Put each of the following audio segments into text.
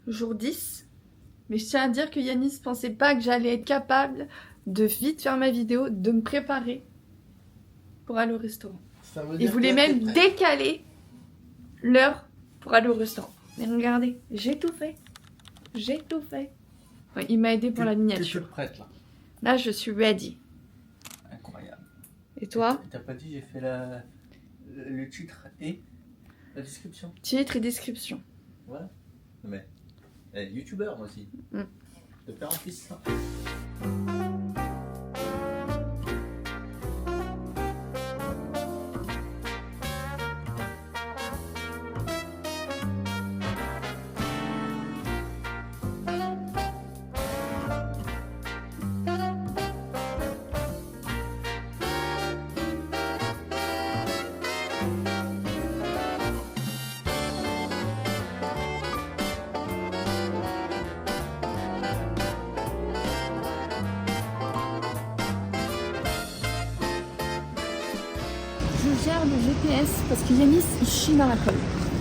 jour 10. Mais je tiens à dire que Yanis pensait pas que j'allais être capable de vite faire ma vidéo, de me préparer pour aller au restaurant. Il voulait même décaler l'heure pour aller au restaurant. Mais regardez, j'ai tout fait. J'ai tout fait. Ouais, il m'a aidé pour la miniature. Tu es prête là. Là, je suis ready. Incroyable. Et toi? T'as pas dit j'ai fait le titre et la description? Titre et description. Voilà. Mais youtubeur moi aussi. De père en fils. Je gère le GPS parce que Yanis il chie dans la colle.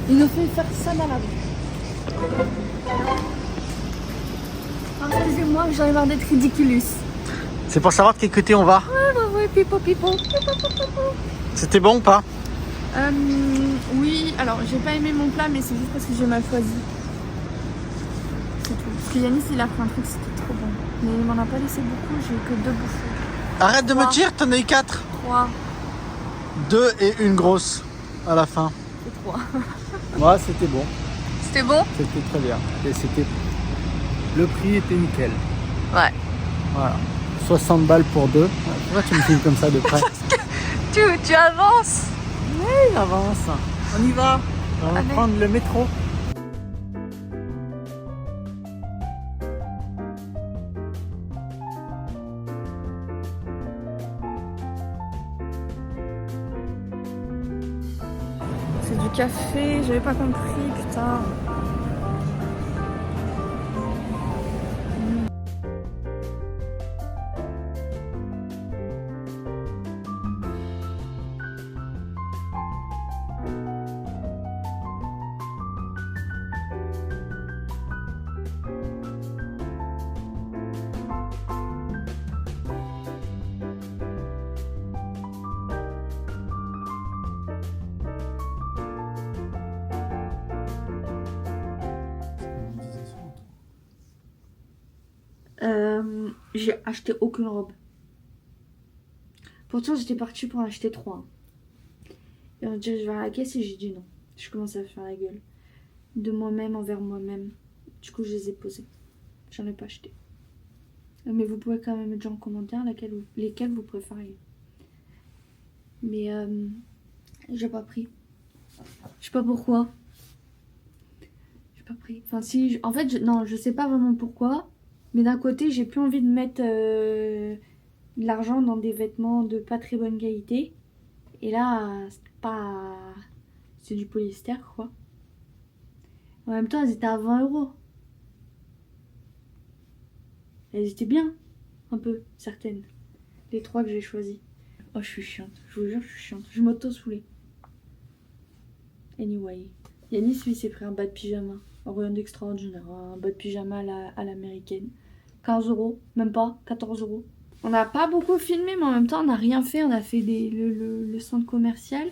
Il nous fait faire ça dans la rue. Oh, excusez-moi, j'en ai marre d'être ridiculous. C'est pour savoir de quel côté on va. Ouais, pipo. C'était bon ou pas? Oui, alors j'ai pas aimé mon plat, mais c'est juste parce que j'ai mal choisi. C'est tout. Parce que Yanis il a pris un truc, c'était trop bon. Mais il m'en a pas laissé beaucoup, j'ai eu que 2 bouffées. Arrête de me dire, t'en as eu 4. 3. 2 et une grosse à la fin. C'est 3. Ouais, c'était bon. C'était bon? C'était très bien. Et c'était... Le prix était nickel. Ouais. Voilà. 60 balles pour 2. Pourquoi tu me filmes comme ça de près? Tu avances. Oui, avance. On y va. On va Allez. prendre le métro. C'est du café, j'avais pas compris, putain. J'ai acheté aucune robe. Pourtant, j'étais partie pour en acheter 3. Et on dirait, je vais à la caisse et j'ai dit non. Je commence à faire la gueule. De moi-même envers moi-même. Du coup, je les ai posées. J'en ai pas acheté. Mais vous pouvez quand même mettre en commentaire lesquelles vous préfériez. Mais j'ai pas pris. Je sais pas pourquoi. J'ai pas pris. Enfin, si. En fait, non, je sais pas vraiment pourquoi. Mais d'un côté, j'ai plus envie de mettre de l'argent dans des vêtements de pas très bonne qualité. Et là, c'est pas... C'est du polyester, quoi. En même temps, elles étaient à 20 €. Elles étaient bien. Un peu, certaines. Les 3 que j'ai choisies. Oh, je suis chiante. Je vous jure, je suis chiante. Je m'auto-saoulais. Anyway. Yanis, lui, s'est pris un bas de pyjama. Rien d'extraordinaire. Un bas de pyjama à l'américaine. 15 €. Même pas. 14 €. On n'a pas beaucoup filmé, mais en même temps, on n'a rien fait. On a fait le centre commercial.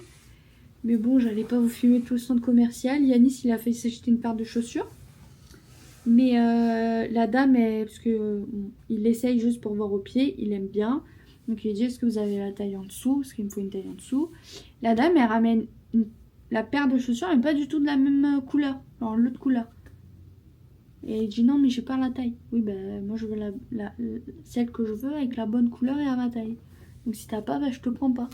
Mais bon, j'allais pas vous filmer tout le centre commercial. Yanis, il a fait s'acheter une paire de chaussures. Mais la dame, parce que il essaye juste pour voir au pied. Il aime bien. Donc, il dit, est-ce que vous avez la taille en dessous? Parce qu'il me faut une taille en dessous. La dame, elle ramène la paire de chaussures, mais pas du tout de la même couleur. Alors, l'autre couleur. Et il dit non mais j'ai pas la taille. Oui ben moi je veux celle que je veux avec la bonne couleur et à ma taille. Donc si t'as pas, ben je te prends pas.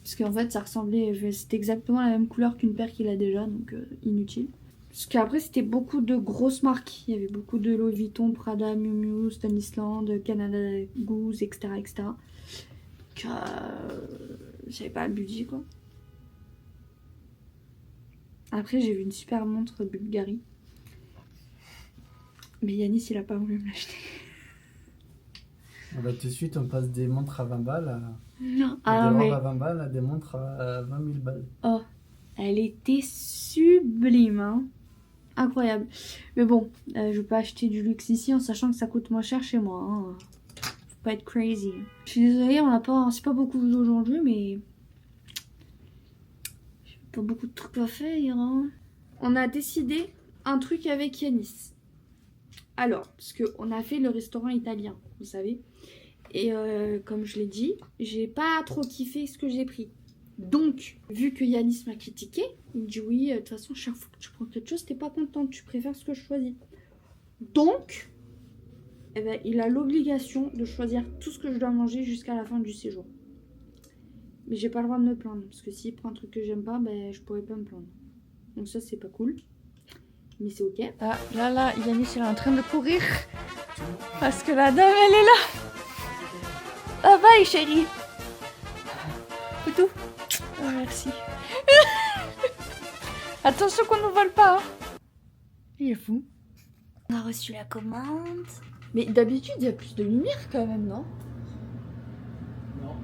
Parce qu'en fait ça ressemblait, c'était exactement la même couleur qu'une paire qu'il a déjà, donc inutile. Parce qu'après c'était beaucoup de grosses marques. Il y avait beaucoup de Louis Vuitton, Prada, Miu Miu, Stanisland, Canada Goose, etc. etc. Donc j'avais pas le budget quoi. Après j'ai vu une super montre Bulgari. Mais Yanis, il a pas voulu me l'acheter. Bah, tout de suite, on passe des montres à 20 balles Non. des robes à 20 balles à des montres à 20 000 balles. Oh, elle était sublime, hein. incroyable. Mais bon, je vais pas acheter du luxe ici en sachant que ça coûte moins cher chez moi. Hein. Faut pas être crazy. Je suis désolée, c'est pas beaucoup aujourd'hui, mais j'ai pas beaucoup de trucs à faire. Hein. On a décidé un truc avec Yanis. Alors, parce qu'on a fait le restaurant italien, vous savez. Et comme je l'ai dit, j'ai pas trop kiffé ce que j'ai pris. Donc, vu que Yanis m'a critiqué, il me dit oui, de toute façon, chaque fois que tu prends quelque chose, t'es pas contente, tu préfères ce que je choisis. Donc, eh ben, il a l'obligation de choisir tout ce que je dois manger jusqu'à la fin du séjour. Mais j'ai pas le droit de me plaindre, parce que s'il prend un truc que j'aime pas, ben, je pourrais pas me plaindre. Donc ça, c'est pas cool. Mais c'est ok. Ah, là, Yanis, il est en train de courir. Parce que la dame, elle est là. Ah, bye, chérie. Poutou. Oh, merci. Attention qu'on ne vole pas. Hein. Il est fou. On a reçu la commande. Mais d'habitude, il y a plus de lumière quand même, non? Non.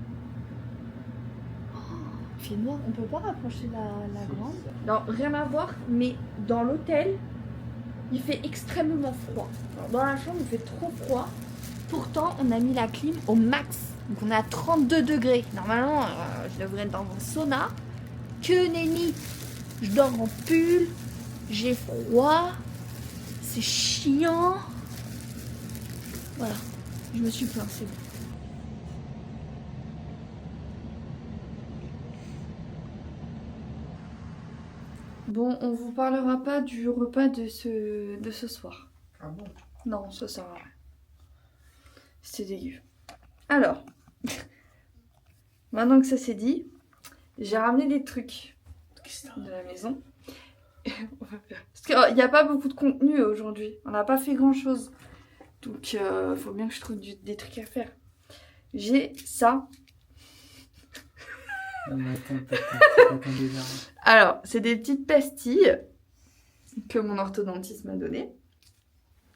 Il fait noir, on peut pas rapprocher la grande. Non, rien à voir, mais dans l'hôtel, il fait extrêmement froid. Alors, dans la chambre, il fait trop froid. Pourtant, on a mis la clim au max. Donc on est à 32 degrés. Normalement, je devrais être dans un sauna. Que nenni. Je dors en pull. J'ai froid. C'est chiant. Voilà. Je me suis plaint, c'est bon. Bon, on vous parlera pas du repas de ce soir. Ah bon? Non, ça sert à rien. C'était dégueu. Alors, maintenant que ça c'est dit, j'ai ramené des trucs de la maison. Parce qu'il n'y a pas beaucoup de contenu aujourd'hui. On n'a pas fait grand chose. Donc, il faut bien que je trouve des trucs à faire. J'ai ça. Non, mais attends, déjà. Alors, c'est des petites pastilles que mon orthodontiste m'a données.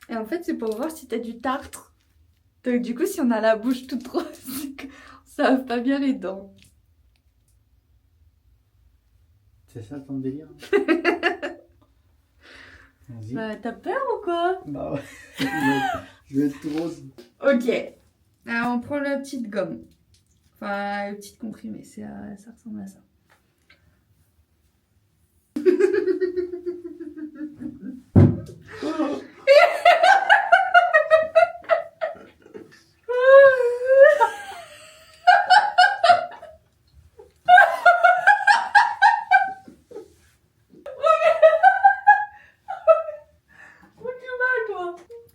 Et en fait, c'est pour voir si t'as du tartre. Donc, du coup, si on a la bouche toute rose, ça va pas bien les dents. C'est ça ton délire? Vas-y. Bah, t'as peur ou quoi? Bah ouais. Je vais être tout rose. Ok. Alors, on prend la petite gomme. Enfin, la petite comprimée. Ça ressemble à ça.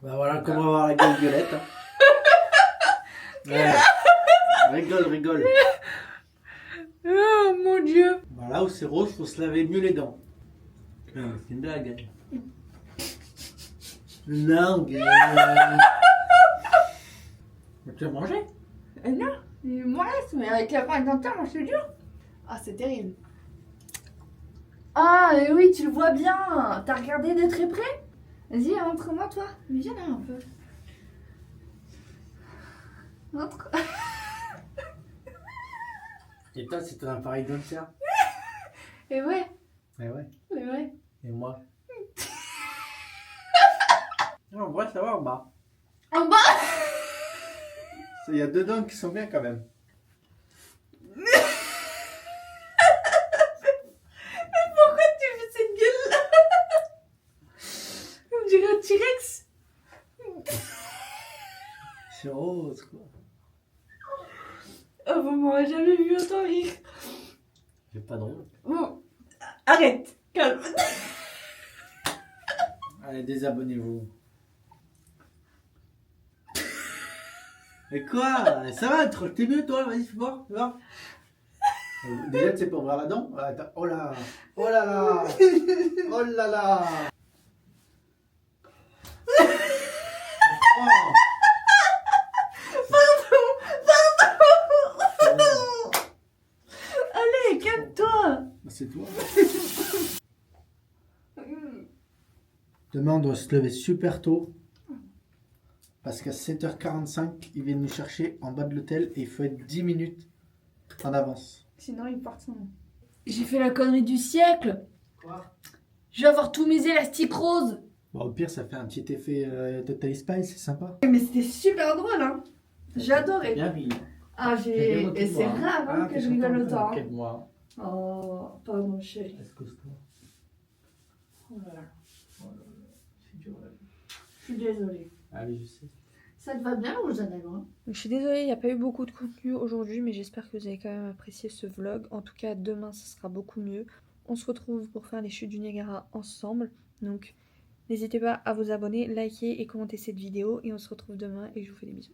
Bah voilà comment avoir la gueule violette. Hein. Ouais. Rigole. Oh mon dieu. Bah là où c'est rose, faut se laver mieux les dents. C'est une blague. Hein. Non, tu as mangé? Non, moi, mais avec la pâte dentaire, moi, c'est dur. Ah, c'est terrible. Ah, mais oui, tu le vois bien. T'as regardé de très près? Vas-y, montre-moi, toi. Mais viens là un peu. Montre. Et toi, c'est un appareil dentaire? Et ouais, Eh ouais. c'est vrai. Et moi? Non, en vrai, ça va en bas. En bas. Il y a deux dents qui sont bien quand même. Pourquoi tu fais cette gueule-là? On dirait un T-Rex. C'est rose, quoi. Oh, vous m'aurez jamais vu autant rire. J'ai pas de rose. Bon, arrête, calme. Allez, désabonnez-vous. Et quoi? Ça va, t'es mieux toi? Vas-y, fais voir, fais voir. Déjà, tu sais pas ouvrir la dent? Attends, oh là! Oh là là! Oh là là! Oh. Allez, calme-toi. C'est toi. Demain, on doit se lever super tôt. Parce qu'à 7h45, ils viennent nous chercher en bas de l'hôtel et il faut être 10 minutes en avance. Sinon, ils partent sans nous. J'ai fait la connerie du siècle. Quoi? Je vais avoir tous mes élastiques roses. Bon, au pire, ça fait un petit effet Total Spice, c'est sympa. Mais c'était super drôle, hein. J'ai adoré. Bien ri. Ah, et c'est rare hein, que je rigole autant. Hein. Moi. Oh, pardon, chérie. Excuse-toi. Oh là là. Oh là là, c'est dur là. Je suis désolée. Ah oui, je sais. Ça te va bien, Rosanne, hein? Je suis désolée, il n'y a pas eu beaucoup de contenu aujourd'hui, mais j'espère que vous avez quand même apprécié ce vlog. En tout cas, demain, ça sera beaucoup mieux. On se retrouve pour faire les chutes du Niagara ensemble. Donc, n'hésitez pas à vous abonner, liker et commenter cette vidéo. Et on se retrouve demain et je vous fais des bisous.